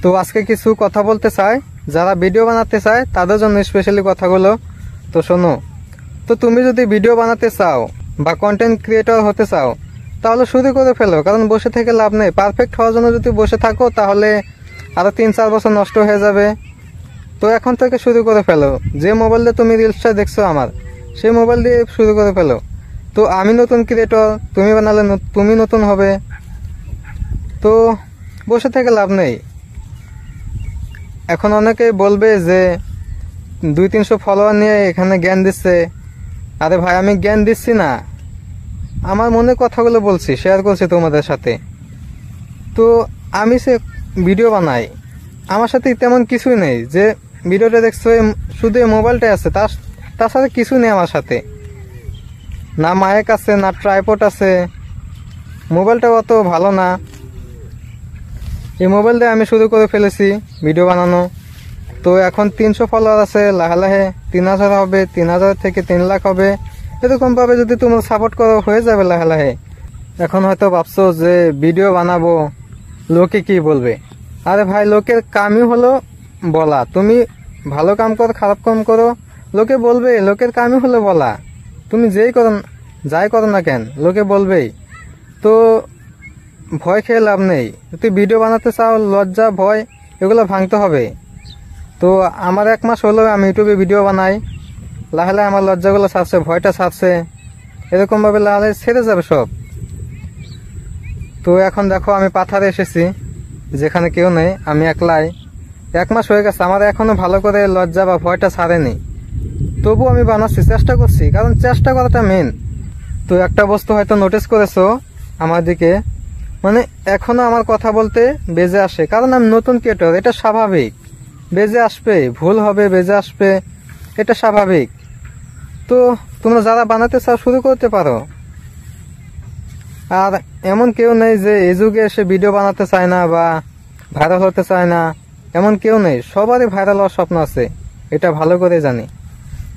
তো আজকে কিছু কথা বলতে চাই, যারা ভিডিও বানাতে চায় তাদের জন্য স্পেশালি কথাগুলো। তো শোনো, তো তুমি যদি ভিডিও বানাতে চাও বা কন্টেন্ট ক্রিয়েটর হতে চাও তাহলে শুরু করে ফেলো, কারণ বসে থেকে লাভ নেই। পারফেক্ট হওয়ার জন্য যদি বসে থাকো তাহলে আরো 3-4 বছর নষ্ট হয়ে যাবে। তো এখন থেকে শুরু করে ফেলো। যে মোবাইল দিয়ে তুমি রিলসটা দেখছো আমার, সেই মোবাইল দিয়ে শুরু করে ফেলো। তো আমি নতুন ক্রিয়েটর, তুমি বানালে তুমি নতুন হবে। তো বসে থেকে লাভ নেই। এখন অনেকেই বলবে যে 200-300 ফলোয়ার নিয়ে এখানে জ্ঞান দিচ্ছে। আরে ভাই, আমি জ্ঞান দিচ্ছি না, আমার মনে কথাগুলো বলছি, শেয়ার করছি তোমাদের সাথে। তো আমি সে ভিডিও বানাই, আমার সাথে তেমন কিছুই নেই। যে ভিডিওটা দেখছো শুধু এই মোবাইলটাই আছে, তার সাথে কিছু নেই আমার সাথে। না মাইক আছে, না ট্রাইপড আছে, মোবাইলটাও অত ভালো না। এই মোবাইল দিয়ে আমি শুরু করে ফেলেছি ভিডিও বানানো। তো এখন 300 ফলোয়ার আছে, লাহে লাহে 3000 হবে, 3000 থেকে 3 লাখ হবে। এরকম ভাবে যদি তোমরা সাপোর্ট করো হয়ে যাবে লাহে লাহে। এখন হয়তো ভাবছো যে ভিডিও বানাবো, লোকে কি বলবে। আরে ভাই, লোকের কামই হলো বলা। তুমি ভালো কাম করো, খারাপ কাম করো, লোকে বলবে। লোকের কামই হলো বলা। তুমি যাই করো না কেন, লোকে বলবেই। তো ভয় খেয়ে লাভ নেই। তুই ভিডিও বানাতে চাও, লজ্জা ভয় এগুলো ভাঙতে হবে। তো আমার 1 মাস হলো আমি ইউটিউবে ভিডিও বানাই। লাহে লাহে আমার লজ্জাগুলো ছাড়ছে, ভয়টা ছাড়ছে। এরকম ভাবে লাহে ছেড়ে যাবে সব। তো এখন দেখো আমি পাথারে এসেছি, যেখানে কেউ নেই, আমি একলাই। 1 মাস হয়ে গেছে, আমার এখনো ভালো করে লজ্জা বা ভয়টা ছাড়েনি। তবু আমি বানাচ্ছি, চেষ্টা করছি, কারণ চেষ্টা করাটা মেন। তো একটা বস্তু হয়তো নোটিস করেছো আমার দিকে, মানে এখনো আমার কথা বলতে বেজে আসে, কারণ আমি নতুন ক্রিয়েটর। এটা স্বাভাবিক, বেজে আসবে, ভুল হবে, বেজে আসবে, এটা স্বাভাবিক। তো তোমরা যারা বানাতে চাও শুরু করতে পারো। আর এমন কেউ নেই যে এই যুগে এসে ভিডিও বানাতে চায় না বা ভাইরাল হতে চায় না, এমন কেউ নেই। সবারই ভাইরাল হওয়ার স্বপ্ন আছে, এটা ভালো করে জানি।